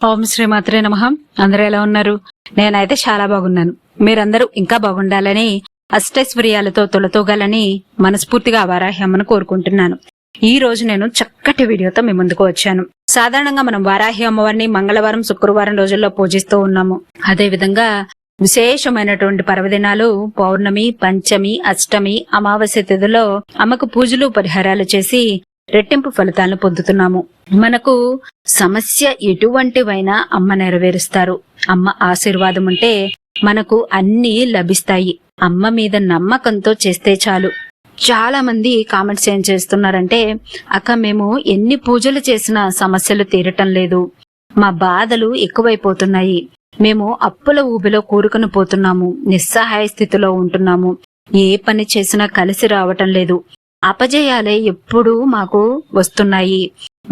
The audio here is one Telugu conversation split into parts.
ఓం శ్రీమాత్రే నమః. అందరూ ఎలా ఉన్నారు? నేనైతే చాలా బాగున్నాను. మీరందరూ ఇంకా బాగుండాలని, అష్టైశ్వర్యాలతో తొలతూగాలని మనస్ఫూర్తిగా వారాహి అమ్మను కోరుకుంటున్నాను. ఈ రోజు నేను చక్కటి వీడియోతో మీ ముందుకు వచ్చాను. సాధారణంగా మనం వారాహి అమ్మవారిని మంగళవారం, శుక్రవారం రోజుల్లో పూజిస్తూ ఉన్నాము. అదే విధంగా విశేషమైనటువంటి పర్వదినాలు పౌర్ణమి, పంచమి, అష్టమి, అమావాస్య తిథిలో అమ్మకు పూజలు పరిహారాలు చేసి రెట్టింపు ఫలితాలను పొందుతున్నాము. మనకు సమస్య ఎటువంటివైనా అమ్మ నెరవేరుస్తారు. అమ్మ ఆశీర్వాదం ఉంటే మనకు అన్నీ లభిస్తాయి. అమ్మ మీద నమ్మకంతో చేస్తే చాలు. చాలా మంది కామెంట్స్ ఏం చేస్తున్నారంటే, అక్క మేము ఎన్ని పూజలు చేసినా సమస్యలు తీరటం లేదు, మా బాధలు ఎక్కువైపోతున్నాయి, మేము అప్పుల ఊబిలో కూరుకుని పోతున్నాము, నిస్సహాయ స్థితిలో ఉంటున్నాము, ఏ పని చేసినా కలిసి రావటం లేదు, అపజయాలే ఎప్పుడూ మాకు వస్తున్నాయి,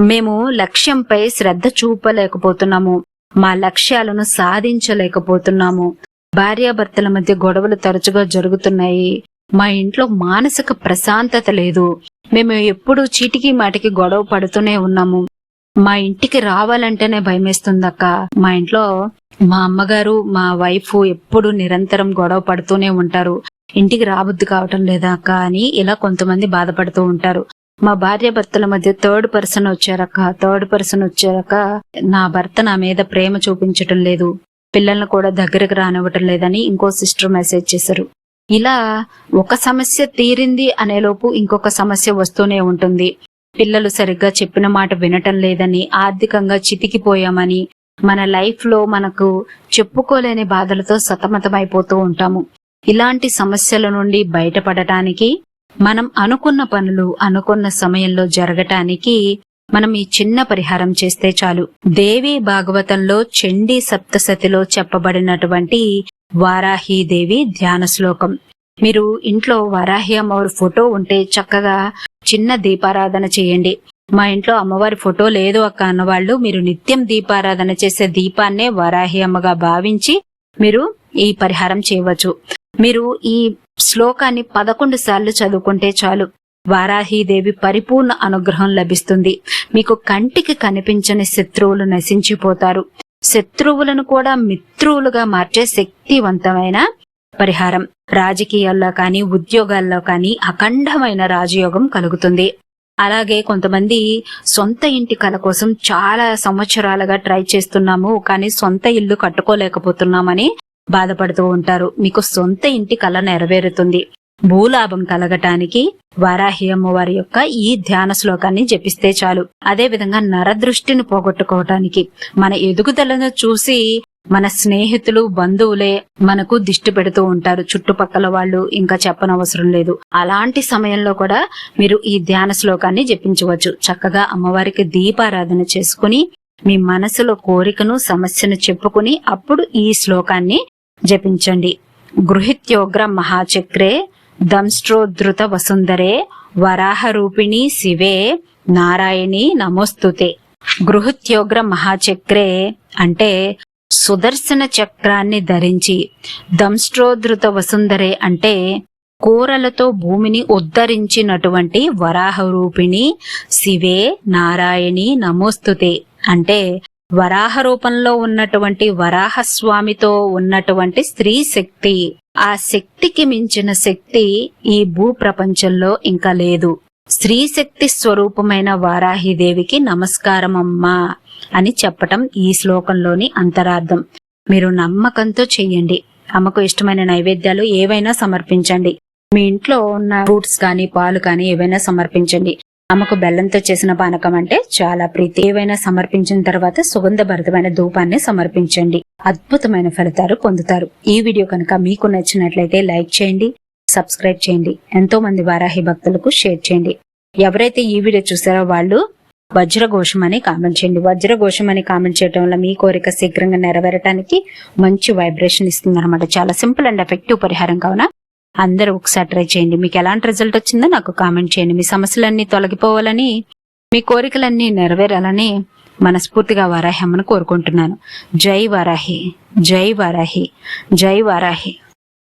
మేము లక్ష్యంపై శ్రద్ధ చూపలేకపోతున్నాము, మా లక్ష్యాలను సాధించలేకపోతున్నాము, భార్యాభర్తల మధ్య గొడవలు తరచుగా జరుగుతున్నాయి, మా ఇంట్లో మానసిక ప్రశాంతత లేదు, మేము ఎప్పుడూ చీటికి మాటికి గొడవ పడుతూనే ఉన్నాము, మా ఇంటికి రావాలంటేనే భయమేస్తుందక్క, మా ఇంట్లో మా అమ్మగారు మా వైఫ్ ఎప్పుడు నిరంతరం గొడవ పడుతూనే ఉంటారు, ఇంటికి రాబుద్ది కావటం లేదా అక్క అని ఇలా కొంతమంది బాధపడుతూ ఉంటారు. మా భార్య భర్తల మధ్య థర్డ్ పర్సన్ వచ్చారక్క, నా భర్త నా మీద ప్రేమ చూపించటం లేదు, పిల్లల్ని కూడా దగ్గరకు రానివ్వటం లేదని ఇంకో సిస్టర్ మెసేజ్ చేశారు. ఇలా ఒక సమస్య తీరింది అనేలోపు ఇంకొక సమస్య వస్తూనే ఉంటుంది. పిల్లలు సరిగ్గా చెప్పిన మాట వినటం లేదని, ఆర్థికంగా చితికిపోయామని, మన లైఫ్ లో మనకు చెప్పుకోలేని బాధలతో సతమతమైపోతూ ఉంటాము. ఇలాంటి సమస్యల నుండి బయటపడటానికి, మనం అనుకున్న పనులు అనుకున్న సమయంలో జరగటానికి మనం ఈ చిన్న పరిహారం చేస్తే చాలు. దేవి భాగవతంలో చండీ సప్తశతిలో చెప్పబడినటువంటి వారాహీదేవి ధ్యాన శ్లోకం. మీరు ఇంట్లో వారాహి అమ్మవారి ఫోటో ఉంటే చక్కగా చిన్న దీపారాధన చేయండి. మా ఇంట్లో అమ్మవారి ఫోటో లేదు అక్క అన్నవాళ్ళు, మీరు నిత్యం దీపారాధన చేసే దీపాన్నే వారాహి అమ్మగా భావించి మీరు ఈ పరిహారం చేయవచ్చు. మీరు ఈ శ్లోకాన్ని 11 సార్లు చదువుకుంటే చాలు. వారాహీదేవి పరిపూర్ణ అనుగ్రహం లభిస్తుంది. మీకు కంటికి కనిపించని శత్రువులు నశించిపోతారు. శత్రువులను కూడా మిత్రువులుగా మార్చే శక్తివంతమైన పరిహారం. రాజకీయాల్లో కానీ ఉద్యోగాల్లో కానీ అఖండమైన రాజయోగం కలుగుతుంది. అలాగే కొంతమంది సొంత ఇంటి కల కోసం చాలా సంవత్సరాలుగా ట్రై చేస్తున్నాము, కానీ సొంత ఇల్లు కట్టుకోలేకపోతున్నామని బాధపడుతూ ఉంటారు. మీకు సొంత ఇంటి కల నెరవేరుతుంది. భూలాభం కలగటానికి వారాహి అమ్మవారి యొక్క ఈ ధ్యాన శ్లోకాన్ని జపిస్తే చాలు. అదే విధంగా నరదృష్టిని పోగొట్టుకోవటానికి, మన ఎదుగుదలను చూసి మన స్నేహితులు బంధువులే మనకు దిష్టి పెడుతూ ఉంటారు, చుట్టుపక్కల వాళ్ళు, ఇంకా చెప్పనవసరం లేదు. అలాంటి సమయంలో కూడా మీరు ఈ ధ్యాన శ్లోకాన్ని జపించవచ్చు. చక్కగా అమ్మవారికి దీపారాధన చేసుకుని మీ మనసులో కోరికను సమస్యను చెప్పుకుని అప్పుడు ఈ శ్లోకాన్ని జపించండి. గృహిత్యోగ్ర మహాచక్రే దంష్ట్రోద్ధృత వసుందరే వరాహ రూపిణి శివే నారాయణి నమోస్తుతే. గృహిత్యోగ్ర మహాచక్రే అంటే సుదర్శన చక్రాన్ని ధరించి, దంష్ట్రోద్ధృత వసుందరే అంటే కూరలతో భూమిని ఉద్ధరించినటువంటి వరాహ రూపిణి శివే నారాయణి నమోస్తుతే అంటే వరాహ రూపంలో ఉన్నటువంటి వరాహస్వామితో ఉన్నటువంటి స్త్రీ శక్తి. ఆ శక్తికి మించిన శక్తి ఈ భూ ప్రపంచంలో ఇంకా లేదు. స్త్రీ శక్తి స్వరూపమైన వారాహిదేవికి నమస్కారమమ్మా అని చెప్పటం ఈ శ్లోకంలోని అంతరార్థం. మీరు నమ్మకంతో చెయ్యండి. అమ్మకు ఇష్టమైన నైవేద్యాలు ఏవైనా సమర్పించండి. మీ ఇంట్లో ఉన్న ఫ్రూట్స్ కానీ పాలు కానీ ఏవైనా సమర్పించండి. అమ్మకు బెల్లంతో చేసిన పానకం అంటే చాలా ప్రీతి. ఏవైనా సమర్పించిన తర్వాత సుగంధభరితమైన ధూపాన్ని సమర్పించండి. అద్భుతమైన ఫలితాలు పొందుతారు. ఈ వీడియో కనుక మీకు నచ్చినట్లయితే లైక్ చేయండి, సబ్స్క్రైబ్ చేయండి, ఎంతో మంది వారాహి భక్తులకు షేర్ చేయండి. ఎవరైతే ఈ వీడియో చూసారో వాళ్ళు వజ్రఘోషం అని కామెంట్ చేయండి. వజ్రఘోషం అని కామెంట్ చేయడం వల్ల మీ కోరిక శీఘ్రంగా నెరవేరటానికి మంచి వైబ్రేషన్ ఇస్తుంది అనమాట. చాలా సింపుల్ అండ్ ఎఫెక్టివ్ పరిహారం కావున అందరూ ఒకసారి ట్రై చేయండి. మీకు ఎలాంటి రిజల్ట్ వచ్చిందో నాకు కామెంట్ చేయండి. మీ సమస్యలన్నీ తొలగిపోవాలని, మీ కోరికలన్నీ నెరవేరాలని మనస్ఫూర్తిగా వారాహి అమ్మను కోరుకుంటున్నాను. జై వారాహి, జై వారాహి, జై వారాహి.